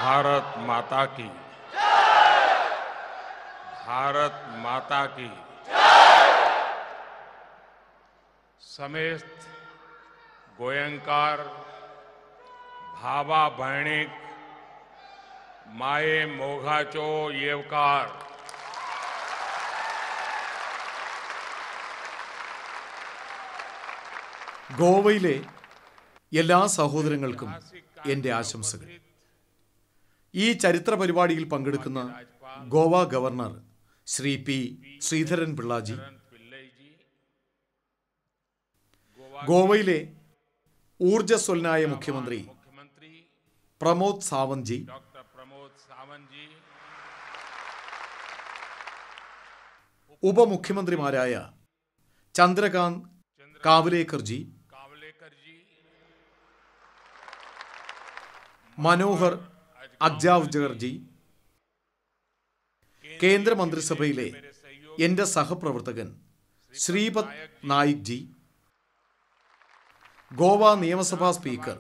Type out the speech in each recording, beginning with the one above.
भारत माता की, भारत माता की समेत गोयंकार भावा भैणिक माये मोघाचो येवकार ഗോവയിലെ എല്ലാ സഹോദരങ്ങൾക്കും എൻ്റെ ആശംസകൾ. ഈ ചരിത്ര പരിപാടിയിൽ പങ്കെടുക്കുന്ന ഗോവ ഗവർണർ ശ്രീ പി ശ്രീധരൻ പിള്ളാജി, ഗോവയിലെ ഊർജ്ജസ്വലനായ മുഖ്യമന്ത്രി പ്രമോദ് സാവന്ത് ജി, ഉപമുഖ്യമന്ത്രിമാരായ ചന്ദ്രകാന്ത് കാവ്ലേക്കർ ജി, മനോഹർ അഗ്ജാവ്ജർ ജി, കേന്ദ്രമന്ത്രിസഭയിലെ എൻ്റെ സഹപ്രവർത്തകൻ ശ്രീപദ് നായിക് ജി, ഗോവ നിയമസഭാ സ്പീക്കർ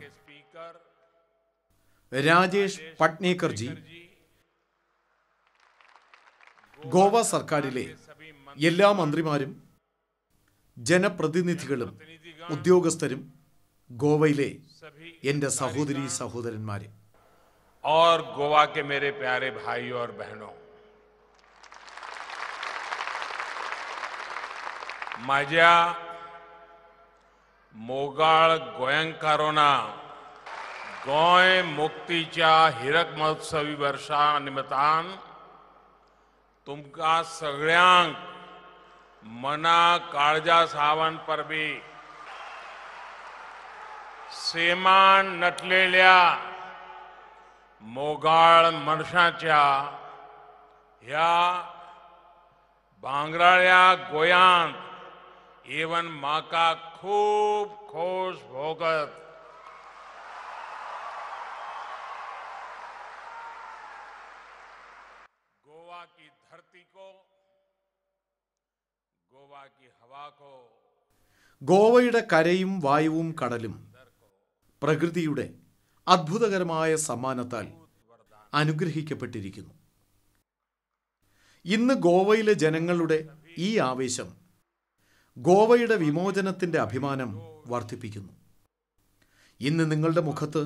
രാജേഷ് പട്നേക്കർ ജി, ഗോവ സർക്കാരിലെ എല്ലാ മന്ത്രിമാരും ജനപ്രതിനിധികളും ഉദ്യോഗസ്ഥരും ഗോവയിലെ എൻ്റെ സഹോദരീ സഹോദരന്മാരെ और गोवा के मेरे प्यारे भाइयों और बहनों, माझ्या मोगाळ गोंयकारोना गोंय मुक्तीच्या हिरक महोत्सवी वर्षा निमतान तुमका सगळ्यांक मना काळजा सावन परबी सेमान नटलेल्या मोगाळ मनशाच्या ह्या भांगराळ्या गोयांत एवन माका खूब खोश भोगत गोवा की धरती को, गोवा की हवा को, ഗോവയുടെ കരയും വായുവും കടലും പ്രകൃതിയുടെ അത്ഭുതകരമായ സമ്മാനത്താൽ അനുഗ്രഹിക്കപ്പെട്ടിരിക്കുന്നു. ഇന്ന് ഗോവയിലെ ജനങ്ങളുടെ ഈ ആവേശം ഗോവയുടെ വിമോചനത്തിന്റെ അഭിമാനം വർദ്ധിപ്പിക്കുന്നു. ഇന്ന് നിങ്ങളുടെ മുഖത്ത്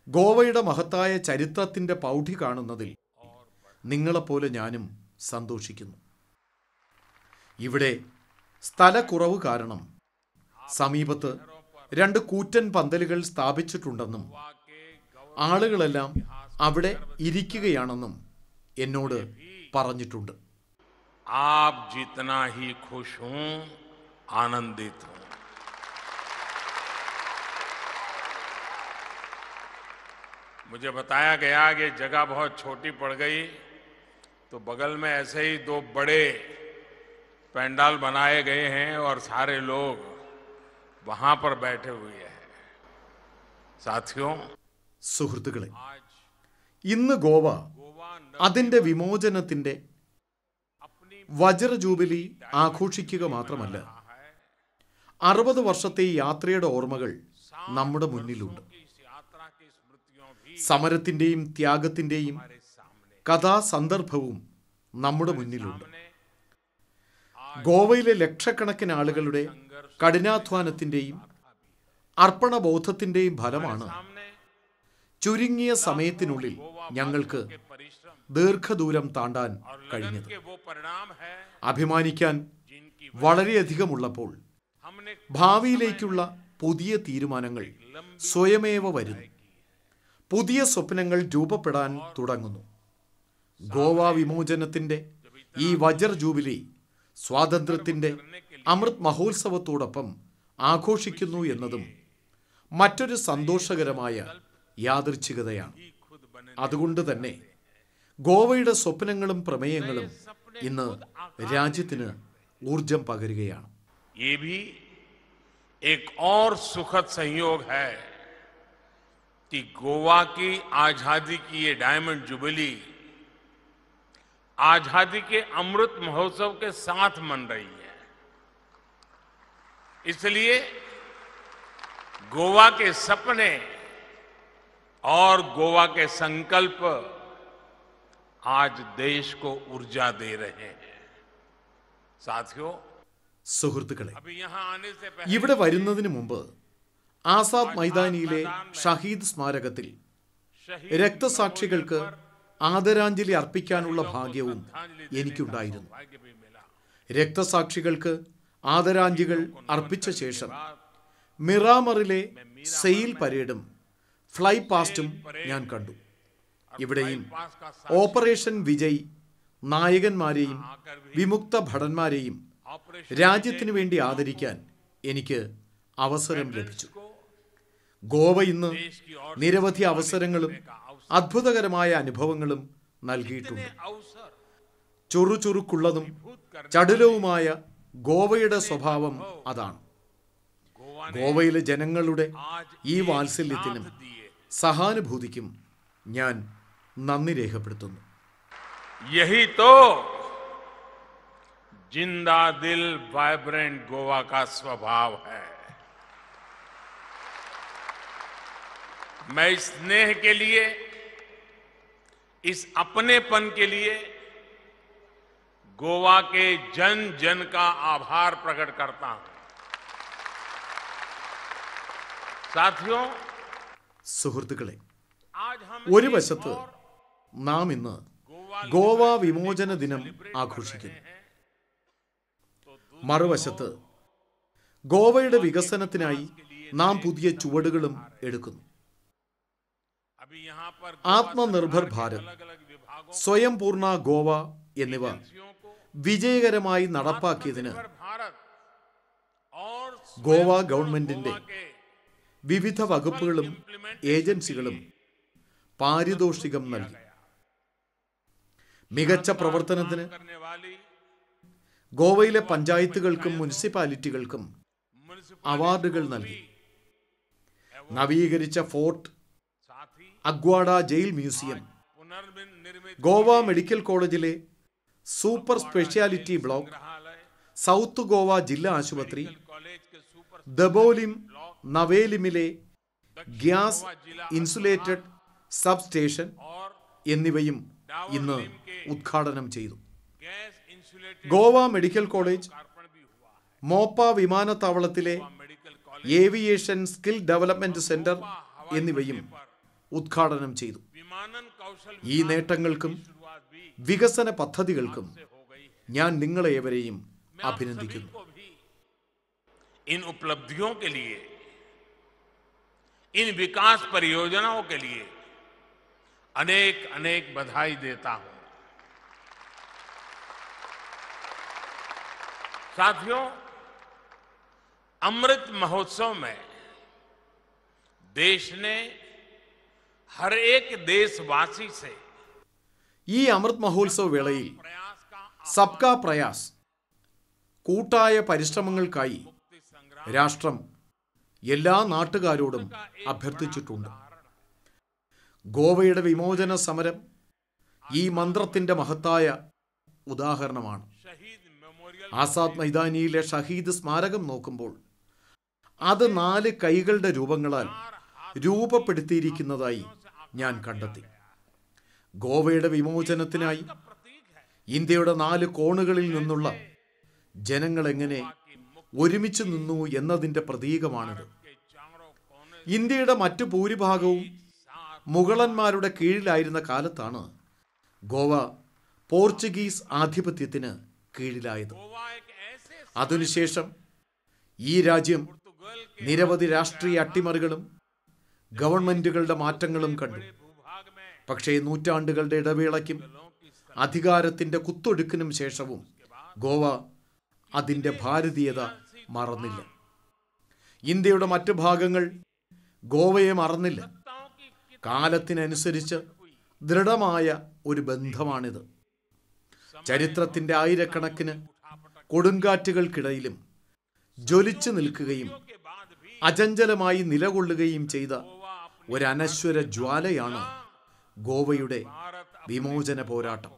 ഗോവയുടെ മഹത്തായ ചരിത്രത്തിന്റെ പൗഢി കാണുന്നതിൽ നിങ്ങളെപ്പോലെ ഞാനും സന്തോഷിക്കുന്നു. ഇവിടെ സ്ഥലക്കുറവ് കാരണം സമീപത്ത് 2 കൂറ്റൻ പന്തലുകൾ സ്ഥാപിച്ചിട്ടുണ്ടെന്നും ആളുകളെല്ലാം അവിടെ ഇരിക്കുകയാണെന്നും എന്നോട് പറഞ്ഞിട്ടുണ്ട്. आप जितना ही खुश हूं, आनंदित हूं. मुझे बताया गया कि जगह बहुत छोटी पड़ गई, तो बगल में ऐसे ही 2 बड़े पंडाल बनाए गए हैं और सारे लोग वहां पर बैठे हुए हैं. साथियों, സുഹൃത്തുക്കളെ, ഇന്ന് ഗോവ അതിൻ്റെ വിമോചനത്തിന്റെ വജ്ര ജൂബിലി ആഘോഷിക്കുക മാത്രമല്ല, 60 വർഷത്തെ ഈ യാത്രയുടെ ഓർമ്മകൾ നമ്മുടെ മുന്നിലുണ്ട്. സമരത്തിന്റെയും ത്യാഗത്തിന്റെയും കഥാസന്ദർഭവും നമ്മുടെ മുന്നിലുണ്ട്. ഗോവയിലെ ലക്ഷക്കണക്കിന് ആളുകളുടെ കഠിനാധ്വാനത്തിന്റെയും അർപ്പണബോധത്തിന്റെയും ഫലമാണ് ചുരുങ്ങിയ സമയത്തിനുള്ളിൽ ഞങ്ങൾക്ക് ദീർഘദൂരം താണ്ടാൻ കഴിഞ്ഞത്. അഭിമാനിക്കാൻ വളരെയധികമുള്ളപ്പോൾ ഭാവിയിലേക്കുള്ള പുതിയ തീരുമാനങ്ങൾ സ്വയമേവ വരുന്നു. പുതിയ സ്വപ്നങ്ങൾ രൂപപ്പെടാൻ തുടങ്ങുന്നു. ഗോവ വിമോചനത്തിന്റെ ഈ വജ്ര ജൂബിലി സ്വാതന്ത്ര്യത്തിന്റെ അമൃത് മഹോത്സവത്തോടൊപ്പം ആഘോഷിക്കുന്നു എന്നതും മറ്റൊരു സന്തോഷകരമായ യാദൃച്ഛികതയാണ്. അതുകൊണ്ട് തന്നെ ഗോവയുടെ സ്വപ്നങ്ങളും പ്രമേയങ്ങളും ഇന്ന് രാജ്യത്തിന് ഊർജം പകരുകയാണ്. ये भी एक और सुखद संयोग है कि गोवा की आजादी की ये डायमंड जुबली आजादी के अमृत महोत्सव के साथ मन रही है. इसलिए गोवा के सपने और गोवा के संकल्प आज देश को ऊर्जा दे रहे हैं. साथियों, സുഹൃത്തുക്കളെ, अभी यहाँ आने से पहले ഇവിടെ വരുന്നതിന് മുമ്പ് ആസാദ് മൈതാനിയിലെ ഷഹീദ് സ്മാരകത്തിൽ രക്തസാക്ഷികൾക്ക് ആദരാഞ്ജലി അർപ്പിക്കാനുള്ള ഭാഗ്യവും എനിക്കുണ്ടായിരുന്നു. രക്തസാക്ഷികൾക്ക് ആദരാഞ്ജലികൾ അർപ്പിച്ച ശേഷം മിറാമറിലെ സെയിൽ പരേഡും ഫ്ലൈ പാസ്റ്റും ഞാൻ കണ്ടു. ഇവിടെയും ഓപ്പറേഷൻ വിജയ് നായകന്മാരെയും വിമുക്ത ഭടന്മാരെയും രാജ്യത്തിനു വേണ്ടി ആദരിക്കാൻ എനിക്ക് അവസരം ലഭിച്ചു. ഗോവ ഇന്ന് നിരവധി അവസരങ്ങളും അത്ഭുതകരമായ അനുഭവങ്ങളും നൽകിയിട്ടുണ്ട്. ചുറുചുറുക്കുള്ളതും ചടുലവുമായ ഗോവയുടെ സ്വഭാവം അതാണ്. ഗോവയിലെ ജനങ്ങളുടെ ഈ വാത്സല്യത്തിനും സഹാനുഭൂതിക്കും ഞാൻ നന്ദി രേഖപ്പെടുത്തുന്നു. यही तो जिंदा दिल वाइब्रेंट गोवा का स्वभाव है. मैं इस स्नेह के लिए, इस अपनेपन के लिए गोवा के जन जन का आभार प्रकट करता हूं. साथियों, സുഹൃത്തുക്കളെ, आज हम ഒരു വശത്ത് നാം ഇന്ന് ഗോവ വിമോചന ദിനം ആഘോഷിക്കുന്നു. മറുവശത്ത് ഗോവയുടെ വികസനത്തിനായി നാം പുതിയ ചുവടുകളും എടുക്കുന്നു. ആത്മനിർഭർ ഭാരത്, സ്വയം പൂർണ്ണ ഗോവ എന്നിവ വിജയകരമായി നടപ്പാക്കിയതിന് ഗോവ ഗവൺമെന്റിന്റെ വിവിധ വകുപ്പുകളും ഏജൻസികളും പാരിതോഷികം നൽകി. മികച്ച പ്രവർത്തനത്തിന് ഗോവയിലെ പഞ്ചായത്തുകൾക്കും മുനിസിപ്പാലിറ്റികൾക്കും അവാർഡുകൾ നൽകി. നവീകരിച്ച fort, Aguada jail museum, Goa medical കോളേജിലെ super speciality block, south Goa ജില്ലാ ആശുപത്രി, ദബോലിം നവേലിമിലെ ഗ്യാസ് ഇൻസുലേറ്റഡ് സബ് സ്റ്റേഷൻ എന്നിവയും ഇന്ന് ഉദ്ഘാടനം ചെയ്തു. ഗോവ മെഡിക്കൽ കോളേജ്, മോപ്പ വിമാനത്താവളത്തിലെ ഏവിയേഷൻ സ്കിൽ ഡെവലപ്മെന്റ് സെന്റർ എന്നിവയും ഉദ്ഘാടനം ചെയ്തു. ഈ നേട്ടങ്ങൾക്കും വികസന പദ്ധതികൾക്കും ഞാൻ നിങ്ങളേവരെയും അഭിനന്ദിക്കുന്നു. इन उपलब्धियों के लिए, इन विकास परियोजनाओं के लिए अनेक अनेक बधाई देता हूं. साथियों, अमृत महोत्सव में देश ने हर एक देशवासी से ഈ അമൃത് മഹോത്സവ് വേളയിൽ സബ്കാ പ്രയാസ്, കൂട്ടായ പരിശ്രമങ്ങൾക്കായി രാഷ്ട്രം എല്ലാ നാട്ടുകാരോടും അഭ്യർത്ഥിച്ചിട്ടുണ്ട്. ഗോവയുടെ വിമോചന സമരം ഈ മന്ത്രത്തിന്റെ മഹത്തായ ഉദാഹരണമാണ്. ആസാദ് മൈതാനിയിലെ ഷഹീദ് സ്മാരകം നോക്കുമ്പോൾ അത് 4 കൈകളുടെ രൂപങ്ങളാൽ രൂപപ്പെടുത്തിയിരിക്കുന്നതായി ഞാൻ കണ്ടെത്തി. ഗോവയുടെ വിമോചനത്തിനായി ഇന്ത്യയുടെ 4 കോണുകളിൽ നിന്നുള്ള ജനങ്ങൾ എങ്ങനെ ഒരുമിച്ച് നിന്നു എന്നതിന്റെ പ്രതീകമാണിത്. ഇന്ത്യയുടെ മറ്റു ഭൂരിഭാഗവും മുഗളന്മാരുടെ കീഴിലായിരുന്ന കാലത്താണ് ഗോവ പോർച്ചുഗീസ് ആധിപത്യത്തിന് കീഴിലായത്. അതിനുശേഷം ഈ രാജ്യം നിരവധി രാഷ്ട്രീയ അട്ടിമറികളും ഗവൺമെന്റുകളുടെ മാറ്റങ്ങളും കണ്ടു. പക്ഷേ നൂറ്റാണ്ടുകളുടെ ഇടവേളയ്ക്കും അധികാരത്തിന്റെ കുത്തൊഴുക്കിനും ശേഷവും ഗോവ അതിന്റെ ഭാരതീയത മറന്നില്ല. ഇന്ത്യയുടെ മറ്റു ഭാഗങ്ങൾ ഗോവയെ മറന്നില്ല. കാലത്തിനനുസരിച്ച് ദൃഢമായ ഒരു ബന്ധമാണിത്. ചരിത്രത്തിന്റെ ആയിരക്കണക്കിന് കൊടുങ്കാറ്റുകൾക്കിടയിലും ജ്വലിച്ചു നിൽക്കുകയും അചഞ്ചലമായി നിലകൊള്ളുകയും ചെയ്ത ഒരു അനശ്വര ജ്വാലയാണ് ഗോവയുടെ വിമോചന പോരാട്ടം.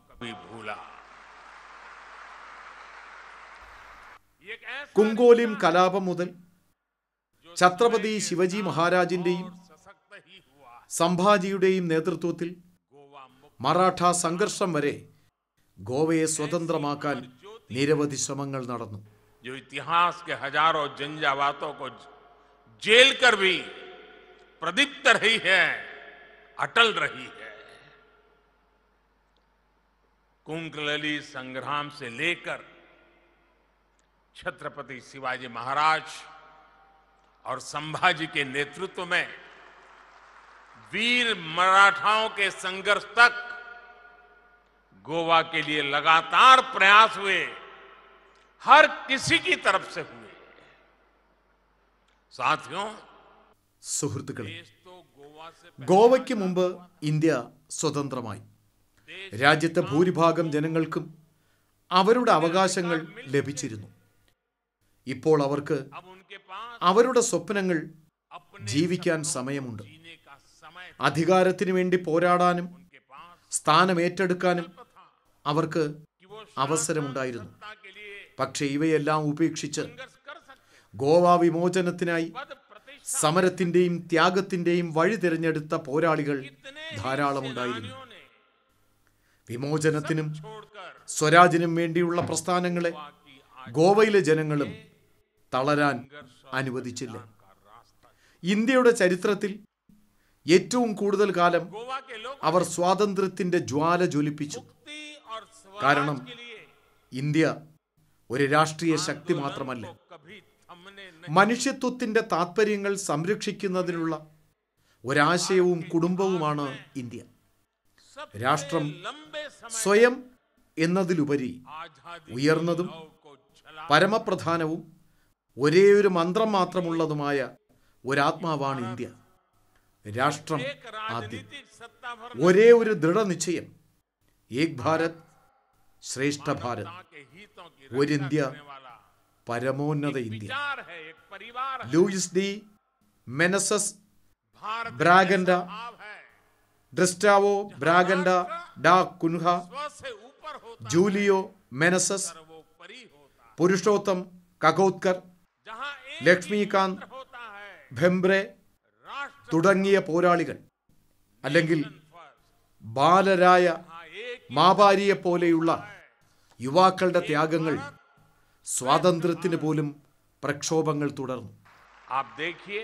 കുങ്കോലിം കലാപം മുതൽ ഛത്രപതി ശിവജി മഹാരാജിന്റെയും സംഭാജിയുടെയും നേതൃത്വത്തിൽ മറാഠ സംഘർഷം വരെ ഗോവയെ സ്വതന്ത്രമാക്കാൻ നിരവധി ശ്രമങ്ങൾ നടന്നു. जो इतिहास के हजारों झंझावातों को झेल कर भी प्रदीप्त रही है, अटल रही है. कुंकलली संग्राम से लेकर छत्रपति शिवाजी महाराज और संभाजी के नेतृत्व में वीर मराठाओं के संघर्ष तक गोवा के लिए लगातार प्रयास हुए, हर किसी की तरफ से हुए. साथियों, സുഹൃത്തുക്കളെ, ഗോവയ്ക്ക് മുമ്പ് ഇന്ത്യ സ്വതന്ത്രമായി. രാജ്യത്തെ ഭൂരിഭാഗം ജനങ്ങൾക്കും അവരുടെ അവകാശങ്ങൾ ലഭിച്ചിരുന്നു. ഇപ്പോൾ അവർക്ക് അവരുടെ സ്വപ്നങ്ങൾ ജീവിക്കാൻ സമയമുണ്ട്. അധികാരത്തിന് വേണ്ടി പോരാടാനും സ്ഥാനം ഏറ്റെടുക്കാനും അവർക്ക് അവസരമുണ്ടായിരുന്നു. പക്ഷേ ഇവയെല്ലാം ഉപേക്ഷിച്ച് ഗോവ വിമോചനത്തിനായി സമരത്തിന്റെയും ത്യാഗത്തിന്റെയും വഴി തിരഞ്ഞെടുത്ത പോരാളികൾ ധാരാളമുണ്ടായിരുന്നു. വിമോചനത്തിനും സ്വരാജിനും വേണ്ടിയുള്ള പ്രസ്ഥാനങ്ങളെ ഗോവയിലെ ജനങ്ങളും തളരാൻ അനുവദിച്ചില്ല. ഇന്ത്യയുടെ ചരിത്രത്തിൽ ഏറ്റവും കൂടുതൽ കാലം അവർ സ്വാതന്ത്ര്യത്തിന്റെ ജ്വാല ജ്വലിപ്പിച്ചു. കാരണം ഇന്ത്യ ഒരു രാഷ്ട്രീയ ശക്തി മാത്രമല്ല, മനുഷ്യത്വത്തിന്റെ താത്പര്യങ്ങൾ സംരക്ഷിക്കുന്നതിനുള്ള ഒരാശയവും കുടുംബവുമാണ് ഇന്ത്യ. രാഷ്ട്രം സ്വയം എന്നതിലുപരി ഉയർന്നതും പരമപ്രധാനവും ഒരേ ഒരു മന്ത്രം മാത്രമുള്ളതുമായ ഒരാത്മാവാണ് ഇന്ത്യ. രാഷ്ട്രം ആദ്യം. ഒരേ ഒരു ദൃഢനിശ്ചയം, ഏക് ഭാരത് ശ്രേഷ്ഠ ഭാരത്, ഒരു ഇന്ത്യ പരമോന്നത ഇന്ത്യ. ലൂയിസ് ഡി മെനസസ് ബ്രാഗൻഡ, ഗസ്റ്റാവോ ബ്രാഗൻഡ ഡാ Cunha, Julio Menezes, Purushottam കഗോത്കർ, Laxmikant ഭെംബ്രെ തുടങ്ങിയ പോരാളികൾ, അല്ലെങ്കിൽ ബാലരായ മാപാരിയെ പോലെയുള്ള യുവാക്കളുടെ ത്യാഗങ്ങൾ സ്വാതന്ത്ര്യത്തിന് പോലും പ്രക്ഷോഭങ്ങൾ തുടർന്നു. आप देखिए,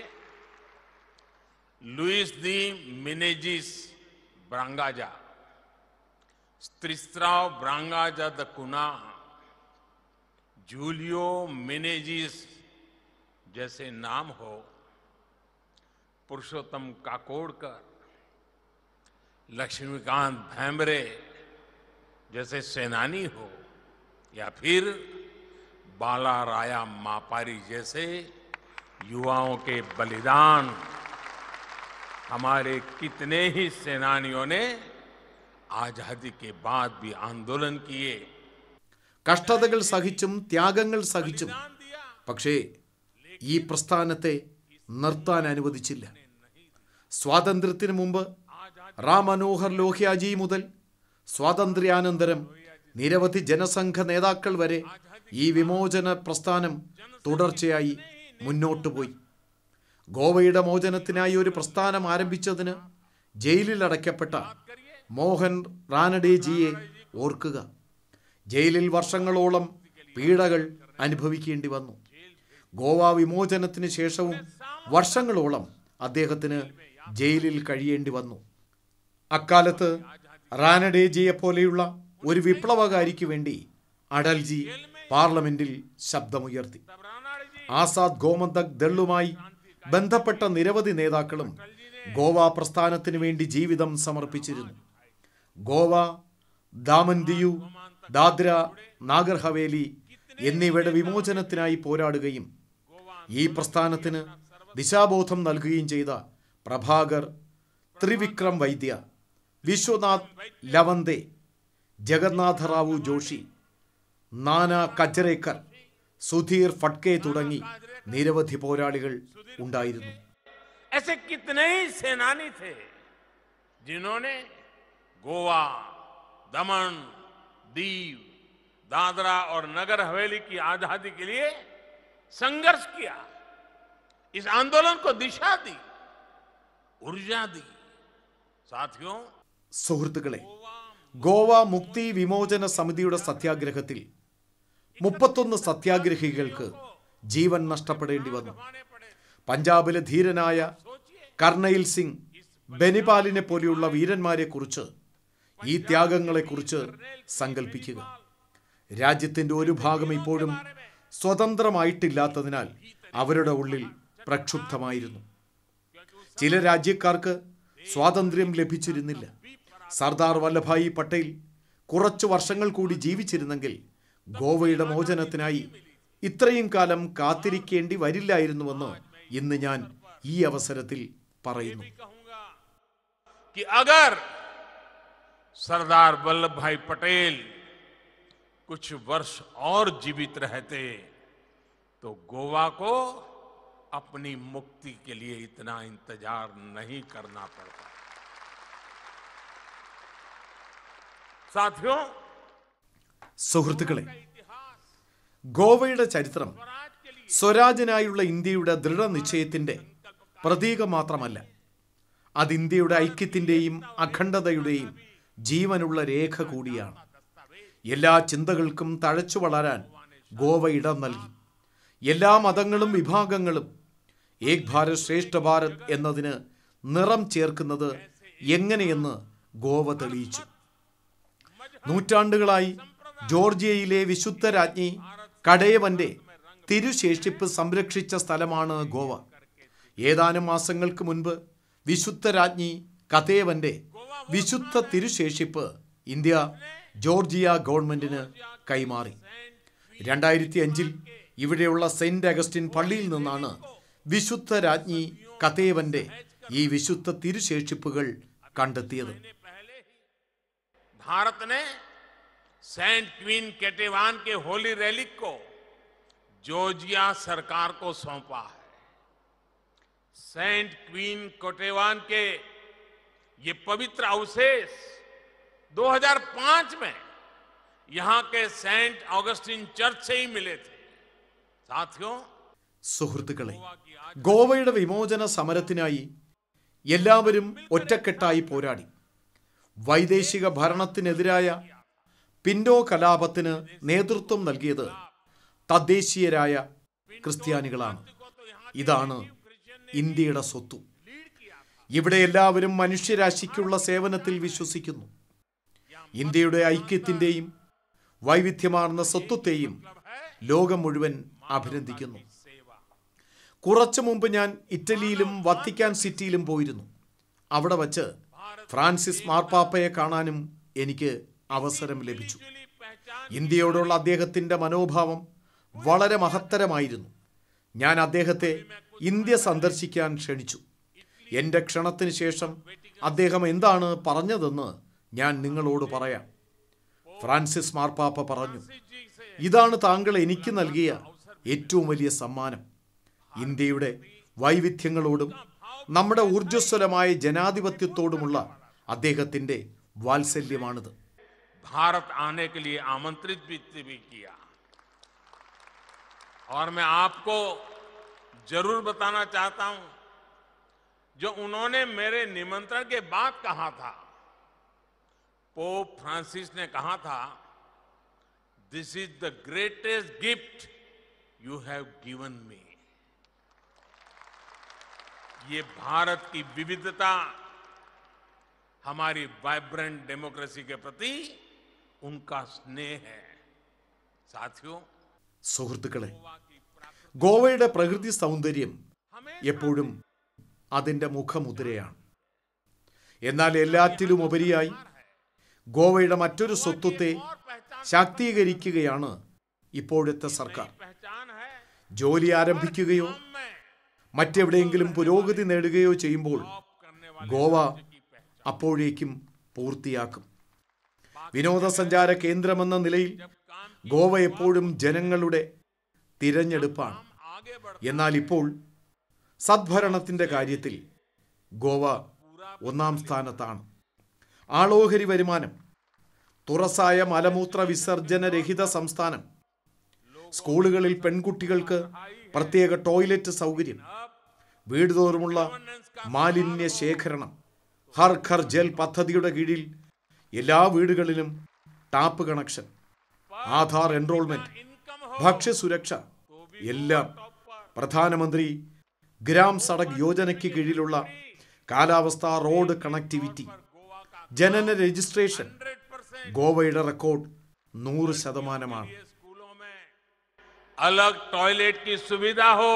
Luis de Menezes Braganza, Tristao Braganza da Cunha, Julio Menezes जैसे नाम हो, पुरुषोत्तम काकोडकर, लक्ष्मीकांत भैंबरे जैसे सेनानी हो, या फिर बालाराया मापारी जैसे युवाओं के बलिदान, हमारे कितने ही सेनानियों ने आजादी के बाद भी आंदोलन किए. കഷ്ടതകൾ സഹിച്ചും ത്യാഗങ്ങൾ സഹിച്ചും പക്ഷേ ഈ പ്രസ്ഥാനത്തെ നിർത്താൻ അനുവദിച്ചില്ല. സ്വാതന്ത്ര്യത്തിന് മുമ്പ് റാം മനോഹർ ലോഹ്യാജി മുതൽ സ്വാതന്ത്ര്യാനന്തരം നിരവധി ജനസംഘ നേതാക്കൾ വരെ ഈ വിമോചന പ്രസ്ഥാനം തുടർച്ചയായി മുന്നോട്ടു പോയി. ഗോവയുടെ മോചനത്തിനായി ഒരു പ്രസ്ഥാനം ആരംഭിച്ചതിന് ജയിലിൽ അടയ്ക്കപ്പെട്ട മോഹൻ റാനഡേജിയെ ഓർക്കുക. ജയിലിൽ വർഷങ്ങളോളം പീഡകൾ അനുഭവിക്കേണ്ടി വന്നു. ഗോവ വിമോചനത്തിന് ശേഷവും വർഷങ്ങളോളം അദ്ദേഹത്തിന് ജയിലിൽ കഴിയേണ്ടി വന്നു. അക്കാലത്ത് റാനഡേജിയെ പോലെയുള്ള ഒരു വിപ്ലവകാരിക്ക് വേണ്ടി അടൽജി പാർലമെന്റിൽ ശബ്ദമുയർത്തി. ആസാദ് ഗോമന്തക് ദളുമായി ബന്ധപ്പെട്ട നിരവധി നേതാക്കളും ഗോവ പ്രസ്ഥാനത്തിന് വേണ്ടി ജീവിതം സമർപ്പിച്ചിരുന്നു. ഗോവ, ദാമൻ ദിയു, ദാദ്ര നാഗർ ഹവേലി എന്നിവയുടെ വിമോചനത്തിനായി പോരാടുകയും ഈ പ്രസ്ഥാനത്തിന് ദിശാബോധം നൽകുകയും ചെയ്ത പ്രഭാകർ, ത്രിവിക്രം വൈദ്യ, വിശ്വനാഥ് ലവന്തെ, ജഗന്നാഥ റാവു ജോഷി, നാനാ കജ്റേക്കർ, സുധീർ ഫട്കെ തുടങ്ങി നിരവധി പോരാളികൾ ഉണ്ടായിരുന്നു. ऐसे कितने ही सेनानी थे जिन्होंने गोवा, दमन, दीव, दादरा और नगर हवेली की आजादी के लिए संघर्ष किया. इस आंदोलन को दिशा दी, ऊर्जा दी. साथियों, സുഹൃത്തുക്കളെ, ഗോവ മുക്തി വിമോചന സമിതിയുടെ സത്യാഗ്രഹത്തിൽ 31 സത്യാഗ്രഹികൾക്ക് ജീവൻ നഷ്ടപ്പെടേണ്ടി വന്നു. പഞ്ചാബിലെ ധീരനായ കർണയിൽ സിംഗ് ബെനിപാലിനെ പോലെയുള്ള വീരന്മാരെക്കുറിച്ച്, ഈ ത്യാഗങ്ങളെക്കുറിച്ച് സങ്കല്പിക്കുക. രാജ്യത്തിൻ്റെ ഒരു ഭാഗം ഇപ്പോഴും സ്വതന്ത്രമായിട്ടില്ലാത്തതിനാൽ അവരുടെ ഉള്ളിൽ പ്രക്ഷുബ്ധമായിരുന്നു. ചില രാജ്യക്കാർക്ക് സ്വാതന്ത്ര്യം ലഭിച്ചിരുന്നില്ല. സർദാർ വല്ലഭായി പട്ടേൽ കുറച്ചു വർഷങ്ങൾ കൂടി ജീവിച്ചിരുന്നെങ്കിൽ ഗോവയുടെ മോചനത്തിനായി ഇത്രയും കാലം കാത്തിരിക്കേണ്ടി വരില്ലായിരുന്നുവെന്ന് ഇന്ന് ഞാൻ ഈ അവസരത്തിൽ പറയുന്നു. अगर सरदार वल्लभ भाई पटेल कुछ वर्ष और जीवित रहते तो गोवा को अपनी मुक्ति के लिए इतना इंतजार नहीं करना पड़ता. साथियों, സുഹൃത്തുക്കളെ, ഗോവയുടെ ചരിത്രം സ്വരാജിനായുള്ള ഇന്ത്യയുടെ ദൃഢനിശ്ചയത്തിന്റെ പ്രതീകം മാത്രമല്ല, അത് ഇന്ത്യയുടെ ഐക്യത്തിന്റെയും അഖണ്ഡതയുടെയും ജീവനുള്ള രേഖ കൂടിയാണ്. എല്ലാ ചിന്തകൾക്കും തഴച്ചു വളരാൻ ഗോവ ഇടം നൽകി. എല്ലാ മതങ്ങളും വിഭാഗങ്ങളും ഏക് ഭാരത് ശ്രേഷ്ഠ ഭാരത് എന്നതിന് നിറം ചേർക്കുന്നത് എങ്ങനെയെന്ന് ഗോവ തെളിയിച്ചു. നൂറ്റാണ്ടുകളായി ജോർജിയയിലെ വിശുദ്ധ രാജ്ഞി കടേവന്റെ തിരുശേഷിപ്പ് സംരക്ഷിച്ച സ്ഥലമാണ് ഗോവ. ഏതാനും മാസങ്ങൾക്ക് മുൻപ് വിശുദ്ധ രാജ്ഞി കതേവന്റെ വിശുദ്ധ തിരുശേഷിപ്പ് ഇന്ത്യ ജോർജിയ ഗവൺമെന്റിന് കൈമാറി. 2005 ഇവിടെയുള്ള സെന്റ് അഗസ്റ്റിൻ പള്ളിയിൽ നിന്നാണ് വിശുദ്ധ രാജ്ഞി കതേവന്റെ ഈ വിശുദ്ധ തിരുശേഷിപ്പുകൾ കണ്ടെത്തിയത്. भारत ने सेंट क्वीन केटेवान के होली रेलिक को जॉर्जिया सरकार को सौंपा है. सेंट क्वीन केटेवान के ये पवित्र अवशेष 2005 में यहां के सेंट ऑगस्टिन चर्च से ही मिले थे. साथियों, സുഹൃത്തുക്കളെ, ഗോവയുടെ വിമോചന സമരത്തിനായി എല്ലാവരും ഒറ്റക്കെട്ടായി പോരാടി. വൈദേശിക ഭരണത്തിനെതിരായ പിന്റോ കലാപത്തിന് നേതൃത്വം നൽകിയത് തദ്ദേശീയരായ ക്രിസ്ത്യാനികളാണ്. ഇതാണ് ഇന്ത്യയുടെ സ്വത്തു. ഇവിടെ എല്ലാവരും മനുഷ്യരാശിക്കുള്ള സേവനത്തിൽ വിശ്വസിക്കുന്നു. ഇന്ത്യയുടെ ഐക്യത്തിന്റെയും വൈവിധ്യമാർന്ന സ്വത്വത്തെയും ലോകം മുഴുവൻ അഭിനന്ദിക്കുന്നു. കുറച്ചു മുമ്പ് ഞാൻ ഇറ്റലിയിലും വത്തിക്കാൻ സിറ്റിയിലും പോയിരുന്നു. അവിടെ വച്ച് ഫ്രാൻസിസ് മാർപ്പാപ്പയെ കാണാനും എനിക്ക് അവസരം ലഭിച്ചു. ഇന്ത്യയോടുള്ള അദ്ദേഹത്തിന്റെ മനോഭാവം വളരെ മഹത്തരമായിരുന്നു. ഞാൻ അദ്ദേഹത്തെ ഇന്ത്യ സന്ദർശിക്കാൻ ക്ഷണിച്ചു. എൻ്റെ ക്ഷണത്തിന് ശേഷം അദ്ദേഹം എന്താണ് പറഞ്ഞതെന്ന് ഞാൻ നിങ്ങളോട് പറയാം. ഫ്രാൻസിസ് മാർപ്പാപ്പ പറഞ്ഞു, ഇതാണ് താങ്കൾ എനിക്ക് നൽകിയ ഏറ്റവും വലിയ സമ്മാനം. ഇന്ത്യയുടെ വൈവിധ്യങ്ങളോടും നമ്മുടെ ഊർജ്ജസ്വലമായ ജനാധിപത്യത്തോടുമുള്ള അദ്ദേഹത്തിന്റെ വാത്സല്യമാണിത്. भारत आने के लिए आमंत्रित भी किया और मैं आपको जरूर बताना चाहता हूं, जो उन्होंने मेरे निमंत्रण के बाद कहा था, पोप फ्रांसिस ने कहा था, this is the greatest gift you have given me. ये भारत की विविधता, हमारी वाइब्रेंट डेमोक्रेसी के प्रति उनका स्नेह है. साथियों, സുഹൃത്തുക്കളെ, ഗോവയുടെ പ്രകൃതി സൗന്ദര്യം എപ്പോഴും അതിൻ്റെ മുഖമുദ്രയാണ്. എന്നാൽ എല്ലാറ്റിലും ഉപരിയായി ഗോവയുടെ മറ്റൊരു സ്വത്വത്തെ ശാക്തീകരിക്കുകയാണ് ഇപ്പോഴത്തെ സർക്കാർ. ജോലി ആരംഭിക്കുകയോ മറ്റെവിടെയെങ്കിലും പുരോഗതി നേടുകയോ ചെയ്യുമ്പോൾ ഗോവ അപ്പോഴേക്കും പൂർത്തിയാക്കും. വിനോദസഞ്ചാര കേന്ദ്രമെന്ന നിലയിൽ ഗോവ എപ്പോഴും ജനങ്ങളുടെ തിരഞ്ഞെടുപ്പാണ്. എന്നാൽ ഇപ്പോൾ സദ്ഭരണത്തിന്റെ കാര്യത്തിൽ ഗോവ ഒന്നാം സ്ഥാനത്താണ്. ആളോഹരി വരുമാനം, തുറസായ മലമൂത്ര വിസർജന രഹിത സംസ്ഥാനം, സ്കൂളുകളിൽ പെൺകുട്ടികൾക്ക് പ്രത്യേക ടോയ്ലറ്റ് സൗകര്യം, വീടുതോറുമുള്ള മാലിന്യ ശേഖരണം, ഹർ ഘർ ജൽ പദ്ധതിയുടെ കീഴിൽ എല്ലാ വീടുകളിലും ടാപ്പ് കണക്ഷൻ, ആധാർ എൻറോൾമെന്റ്, ഭക്ഷ്യസുരക്ഷ എല്ലാം പ്രധാനമന്ത്രി ഗ്രാം സഡക് യോജനയ്ക്ക് കീഴിലുള്ള കാലാവസ്ഥ, റോഡ് കണക്ടിവിറ്റി, ജനന രജിസ്ട്രേഷൻ ഗോവയുടെ റെക്കോർഡ് 100%. अलग टॉयलेट की सुविधा हो,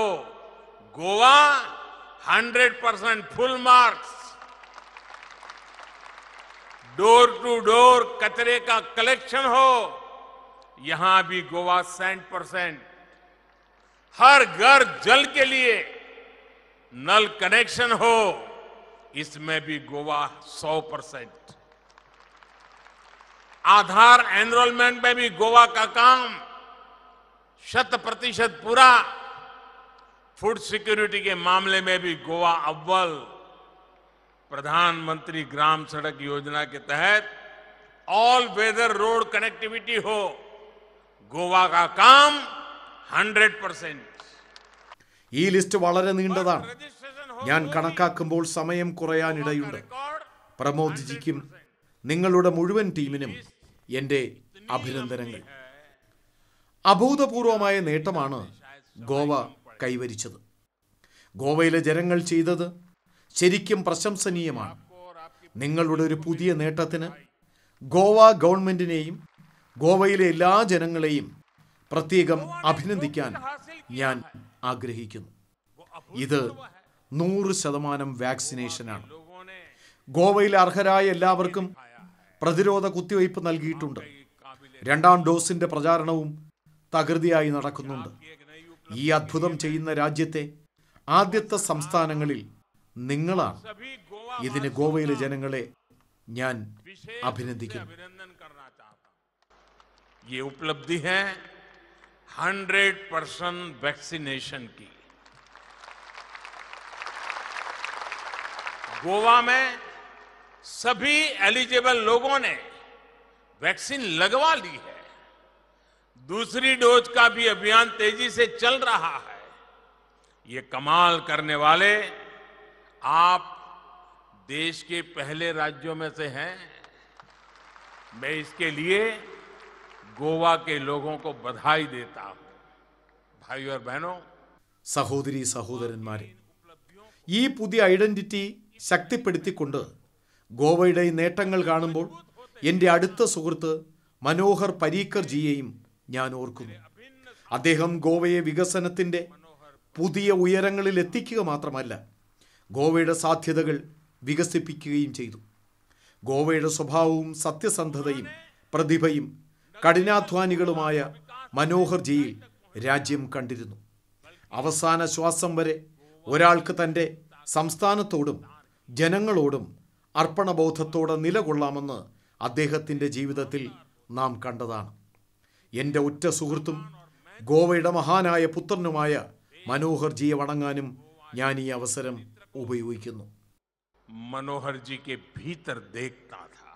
Goa 100% full marks. Door to door कचरे का कलेक्शन हो, यहां भी गोवा 100%. हर घर जल के लिए नल कनेक्शन हो, इसमें भी गोवा 100%. आधार एनरोलमेंट में भी गोवा का काम 100% पूरा. फूड सिक्योरिटी के मामले में भी गोवा अव्वल. प्रधानमंत्री ग्राम सड़क योजना के तहत ऑल वेदर रोड कनेक्टिविटी हो, गोवा का काम 100%. ഈ ലിസ്റ്റ് വളരെ നീണ്ടതാണ്. ഞാൻ കണക്കാക്കുമ്പോൾ സമയം കുറയാനിടയുണ്ട്. പ്രമോദ് ജിക്കും നിങ്ങളുടെ മുഴുവൻ ടീമിനും എൻ്റെ അഭിനന്ദനങ്ങൾ. അഭൂതപൂർവമായ നേട്ടമാണ് ഗോവ കൈവരിച്ചത്. ഗോവയിലെ ജനങ്ങൾ ചെയ്തത് ശരിക്കും പ്രശംസനീയമാണ്. നിങ്ങളുടെ ഒരു പുതിയ നേട്ടത്തിന് ഗോവ ഗവൺമെന്റിനെയും ഗോവയിലെ എല്ലാ ജനങ്ങളെയും പ്രത്യേകം അഭിനന്ദിക്കാൻ ഞാൻ ആഗ്രഹിക്കുന്നു. ഇത് 100% വാക്സിനേഷനാണ്. ഗോവയിലെ അർഹരായ എല്ലാവർക്കും പ്രതിരോധ കുത്തിവയ്പ് നൽകിയിട്ടുണ്ട്. 2ാം ഡോസിന്റെ പ്രചാരണവും തകൃതിയായി നടക്കുന്നുണ്ട്. ഈ അത്ഭുതം ചെയ്യുന്ന രാജ്യത്തെ ആദ്യത്തെ സംസ്ഥാനങ്ങളിൽ നിങ്ങളാണ്. ഇതിന് ഗോവയിലെ ജനങ്ങളെ ഞാൻ അഭിനന്ദിക്കുന്നു. ये उपलब्धि है 100% वैक्सीनेशन की. गोवा में सभी एलिजिबल लोगों ने वैक्सीन लगवा ली है. दूसरी डोज का भी अभियान तेजी से चल रहा है. ये कमाल करने वाले आप देश के पहले राज्यों में से हैं. मैं इसके लिए गोवा के लोगों को बधाई देता हूं. भाइयों और बहनों, സഹോദരി സഹോദരന്മാരെ, ഈ പുതിയ ഐഡന്റിറ്റി ശക്തിപ്പെടുത്തിക്കൊണ്ട് ഗോവയുടെ നേട്ടങ്ങൾ കാണുമ്പോൾ എൻ്റെ അടുത്ത സുഹൃത്ത് മനോഹർ പരീക്കർ ജിയെയും ഞാൻ ഓർക്കുന്നു. അദ്ദേഹം ഗോവയെ വികസനത്തിൻ്റെ പുതിയ ഉയരങ്ങളിൽ എത്തിക്കുക മാത്രമല്ല, ഗോവയുടെ സാധ്യതകൾ വികസിപ്പിക്കുകയും ചെയ്തു. ഗോവയുടെ സ്വഭാവവും സത്യസന്ധതയും പ്രതിഭയും കഠിനാധ്വാനികളുമായ മനോഹർ ജിയിൽ രാജ്യം കണ്ടിരുന്നു. അവസാന ശ്വാസം വരെ ഒരാൾക്ക് തൻ്റെ സംസ്ഥാനത്തോടും ജനങ്ങളോടും അർപ്പണബോധത്തോടെ നിലകൊള്ളാമെന്ന് അദ്ദേഹത്തിൻ്റെ ജീവിതത്തിൽ നാം കണ്ടതാണ്. എൻ്റെ ഉറ്റ സുഹൃത്തും ഗോവയുടെ മഹാനായ പുത്രനുമായ മനോഹർ ജിയെ വണങ്ങാനും ഞാൻ ഈ അവസരം ഉപയോഗിക്കുന്നു. मनोहर जी के भीतर देखता था,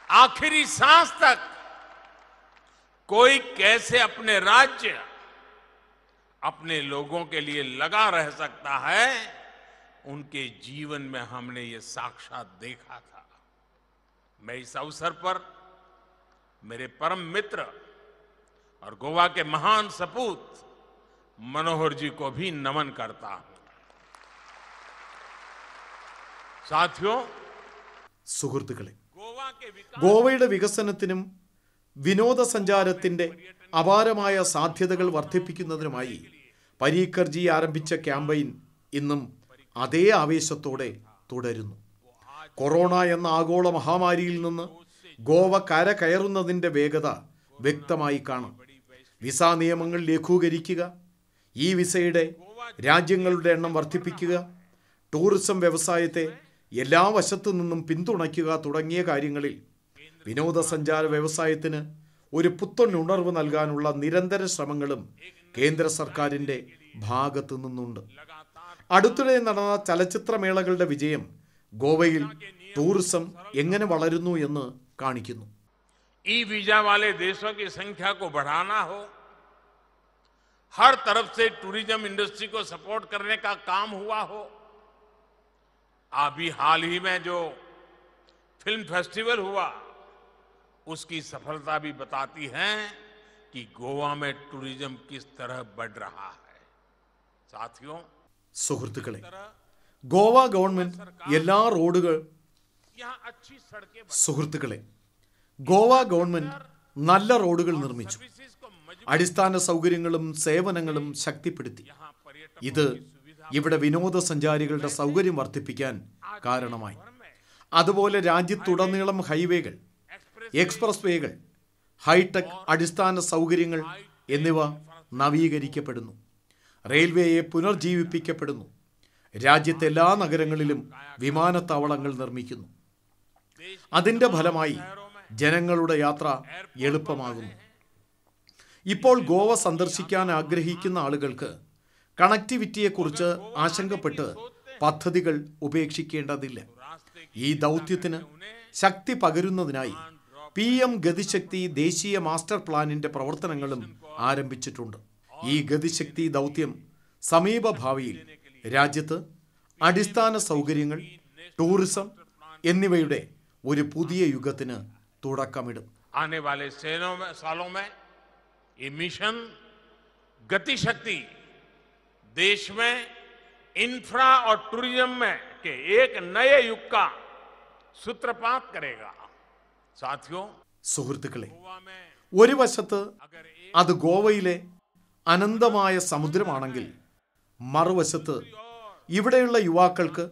आखिरी सांस तक कोई कैसे अपने राज्य, अपने लोगों के लिए लगा रह सकता है. उनके जीवन में हमने ये साक्षात देखा था. मैं इस अवसर पर मेरे परम मित्र और गोवा के महान सपूत मनोहर जी को भी नमन करता हूं. साथियों, സുഹൃത്തുക്കളെ, ഗോവയുടെ വികസനത്തിനും വിനോദസഞ്ചാരത്തിന്റെ അപാരമായ സാധ്യതകൾ വർദ്ധിപ്പിക്കുന്നതിനുമായി പരീക്കർ ജി ആരംഭിച്ച ക്യാമ്പയിൻ ഇന്നും അതേ ആവേശത്തോടെ തുടരുന്നു. കൊറോണ എന്ന ആഗോള മഹാമാരിയിൽ നിന്ന് ഗോവ കരകയറുന്നതിൻ്റെ വേഗത വ്യക്തമായി കാണാം. വിസ നിയമങ്ങൾ ലഘൂകരിക്കുക, ഈ വിസയുടെ രാജ്യങ്ങളുടെ എണ്ണം വർദ്ധിപ്പിക്കുക, ടൂറിസം വ്യവസായത്തെ എല്ലാ വശത്തു നിന്നും പിന്തുണയ്ക്കുക തുടങ്ങിയ കാര്യങ്ങളിൽ വിനോദസഞ്ചാര വ്യവസായത്തിന് ഒരു പുത്തൻ ഉണർവ് നൽകാനുള്ള നിരന്തര ശ്രമങ്ങളും കേന്ദ്ര സർക്കാരിൻ്റെ ഭാഗത്തു നിന്നുണ്ട്. അടുത്തിടെ നടന്ന ചലച്ചിത്രമേളകളുടെ വിജയം ഗോവയിൽ ടൂറിസം എങ്ങനെ വളരുന്നു എന്ന് കാണിക്കുന്നു. ई वीजा वाले देशों की संख्या को बढ़ाना हो, हर तरफ से टूरिज्म इंडस्ट्री को सपोर्ट करने का काम हुआ हो, अभी हाल ही में जो फिल्म फेस्टिवल हुआ, उसकी सफलता भी बताती है कि गोवा में टूरिज्म किस तरह बढ़ रहा है। साथियों, സുഹൃത്തുക്കളെ, ഗോവ ഗവൺമെന്റ് എല്ലാ റോഡുകൾ यहाँ अच्छी सड़कें സുഹൃത്തുക്കളെ ഗോവ ഗവൺമെന്റ് നല്ല റോഡുകൾ നിർമ്മിച്ചു. അടിസ്ഥാന സൗകര്യങ്ങളും സേവനങ്ങളും ശക്തിപ്പെടുത്തി. ഇത് ഇവിടെ വിനോദസഞ്ചാരികളുടെ സൗകര്യം വർദ്ധിപ്പിക്കാൻ കാരണമായി. അതുപോലെ രാജ്യത്തുടനീളം ഹൈവേകൾ, എക്സ്പ്രസ് വേകൾ, ഹൈടെക് അടിസ്ഥാന സൗകര്യങ്ങൾ എന്നിവ നവീകരിക്കപ്പെടുന്നു. റെയിൽവേയെ പുനർജീവിപ്പിക്കപ്പെടുന്നു. രാജ്യത്തെ എല്ലാ നഗരങ്ങളിലും വിമാനത്താവളങ്ങൾ നിർമ്മിക്കുന്നു. അതിന്റെ ഫലമായി ജനങ്ങളുടെ യാത്ര എളുപ്പമാകുന്നു. ഇപ്പോൾ ഗോവ സന്ദർശിക്കാൻ ആഗ്രഹിക്കുന്ന ആളുകൾക്ക് കണക്ടിവിറ്റിയെക്കുറിച്ച് ആശങ്കപ്പെട്ട് പദ്ധതികൾ ഉപേക്ഷിക്കേണ്ടതില്ല. ഈ ദൗത്യത്തിന് ശക്തി പകരുന്നതിനായി PM ഗതിശക്തി ദേശീയ മാസ്റ്റർ പ്ലാനിന്റെ പ്രവർത്തനങ്ങളും ആരംഭിച്ചിട്ടുണ്ട്. ഈ ഗതിശക്തി ദൗത്യം സമീപഭാവിയിൽ രാജ്യത്ത് അടിസ്ഥാന സൗകര്യങ്ങൾ, ടൂറിസം എന്നിവയുടെ ഒരു പുതിയ യുഗത്തിന് തുടക്കമിടും. आने वाले सालों में ये मिशन गति शक्ति देश में इंफ्रा और टूरिज्म में के एक नए युग का सूत्रपात करेगा. साथियों, സുഹൃത്തുക്കളെ, ഒരു വശത്ത് അത് ഗോവയിലെ അനന്തമായ സമുദ്രമാണെങ്കിൽ മറുവശത്ത് ഇവിടെയുള്ള യുവാക്കൾക്ക്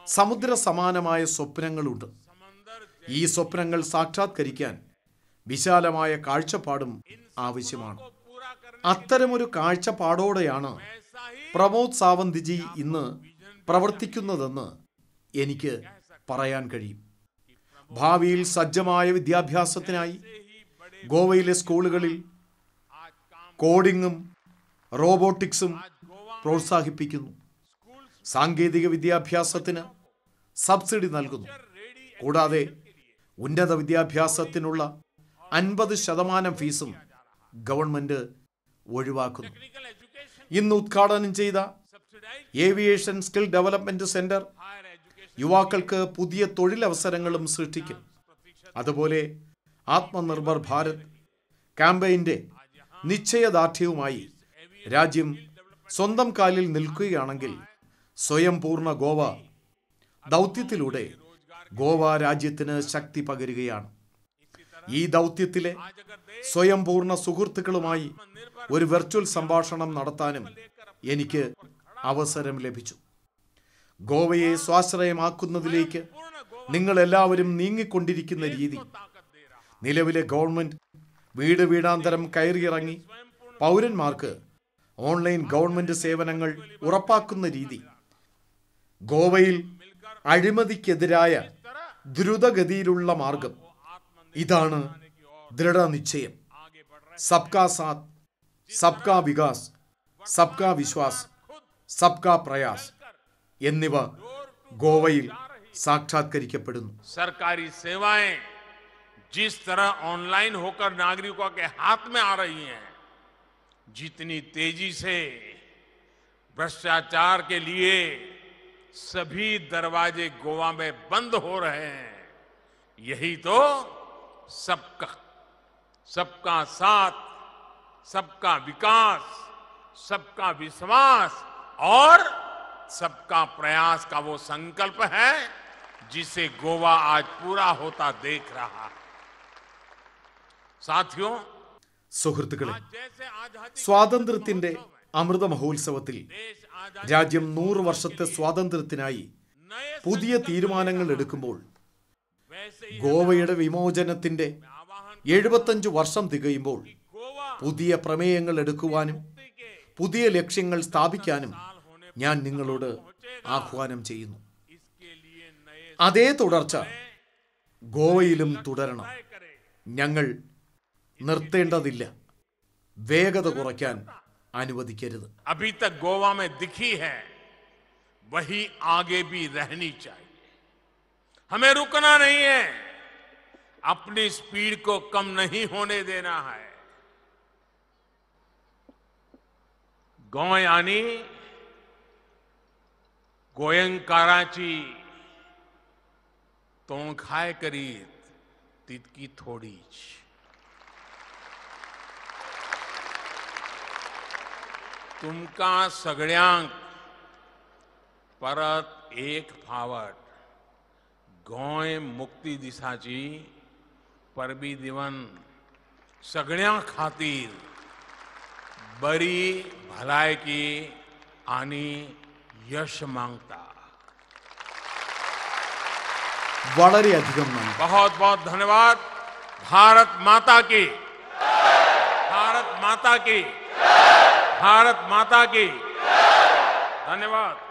സമുദ്ര സമാനമായ സ്വപ്നങ്ങളുണ്ട്. ഈ സ്വപ്നങ്ങൾ സാക്ഷാത്കരിക്കാൻ വിശാലമായ കാഴ്ചപ്പാടും ആവശ്യമാണ്. അത്തരമൊരു കാഴ്ചപ്പാടോടെയാണ് പ്രമോദ് സാവന്ത്ജി ഇന്ന് പ്രവർത്തിക്കുന്നതെന്ന് എനിക്ക് പറയാൻ കഴിയും. ഭാവിയിൽ സജ്ജമായ വിദ്യാഭ്യാസത്തിനായി ഗോവയിലെ സ്കൂളുകളിൽ കോഡിങ്ങും റോബോട്ടിക്സും പ്രോത്സാഹിപ്പിക്കുന്നു. സാങ്കേതിക വിദ്യാഭ്യാസത്തിന് സബ്സിഡി നൽകുന്നു. കൂടാതെ ഉന്നത വിദ്യാഭ്യാസത്തിനുള്ള 50% ഫീസും ഗവൺമെന്റ് ഒഴിവാക്കുന്നു. ഇന്ന് ഉദ്ഘാടനം ചെയ്ത ഏവിയേഷൻ സ്കിൽ ഡെവലപ്മെന്റ് സെന്റർ യുവാക്കൾക്ക് പുതിയ തൊഴിലവസരങ്ങളും സൃഷ്ടിക്കും. അതുപോലെ ആത്മനിർഭർ ഭാരത് ക്യാമ്പയിന്റെ നിശ്ചയദാർഢ്യവുമായി രാജ്യം സ്വന്തം കാലിൽ നിൽക്കുകയാണെങ്കിൽ സ്വയം പൂർണ്ണ ഗോവ ദൗത്യത്തിലൂടെ ഗോവ രാജ്യത്തിന് ശക്തി പകരുകയാണ്. ഈ ദൗത്യത്തിലെ സ്വയം പൂർണ്ണ സുഹൃത്തുക്കളുമായി ഒരു വെർച്വൽ സംഭാഷണം നടത്താനും എനിക്ക് അവസരം ലഭിച്ചു. ഗോവയെ സ്വാശ്രയമാക്കുന്നതിലേക്ക് നിങ്ങൾ എല്ലാവരും നീങ്ങിക്കൊണ്ടിരിക്കുന്ന രീതി, നിലവിലെ ഗവൺമെന്റ് വീട് വീടാന്തരം കയറിയിറങ്ങി പൗരന്മാർക്ക് ഓൺലൈൻ ഗവൺമെന്റ് സേവനങ്ങൾ ഉറപ്പാക്കുന്ന രീതി, ഗോവയിൽ അഴിമതിക്കെതിരായ ദ്രുതഗതിയിലുള്ള മാർഗം, ഇതാണ് ദൃഢനിശ്ചയം. സബ്കാ സാത്ത്, സബ്കാ വികാസ്, സബ്കാ വിശ്വാസ്, സബ്കാ പ്രയാസ് എന്നിവ ഗോവയിൽ സാക്ഷാത്കരിക്കപ്പെടുന്നു. सरकारी सेवाएं जिस तरह ऑनलाइन होकर नागरिकों के हाथ में आ रही हैं, जितनी तेजी से भ्रष्टाचार के लिए सभी दरवाजे गोवा में बंद हो रहे हैं, यही तो सबका साथ, सबका विकास, सबका विश्वास और सबका प्रयास का वो संकल्प है जिसे गोवा आज पूरा होता देख रहा है. साथियों, സുഹൃത്തുക്കളെ, സ്വാതന്ത്ര്യത്തിന്റെ അമൃത മഹോത്സവത്തിൽ രാജ്യം 100 വർഷത്തെ സ്വാതന്ത്ര്യത്തിനായി പുതിയ തീരുമാനങ്ങൾ എടുക്കുമ്പോൾ ഗോവയുടെ വിമോചനത്തിന്റെ 75 വർഷം തികയുമ്പോൾ പുതിയ പ്രമേയങ്ങൾ എടുക്കുവാനും പുതിയ ലക്ഷ്യങ്ങൾ സ്ഥാപിക്കാനും ഞാൻ നിങ്ങളോട് ആഹ്വാനം ചെയ്യുന്നു. അതേ തുടർച്ച ഗോവയിലും തുടരണം. ഞങ്ങൾ നിർത്തേണ്ടതില്ല. വേഗത കുറയ്ക്കാൻ അനുവദിക്കരുത്. अभी तक गोवा में दिखी है वही आगे भी रहनी चाहिए. हमें रुकना नहीं है, अपनी स्पीड को कम नहीं होने देना है. गोवा यानी गोयंकाराची तोंखाय करीत तितकी थोडीच. तुमका सगळ्यांक परत एक फावट गोंय मुक्ती दिसाची परबी दिवन सगळ्यां खातीर बरी भलायकी आनी यश मांगता. വളരെയധികം നന്ദി. बहुत बहुत धन्यवाद. भारत माता की, भारत माता की, भारत माता की. धन्यवाद.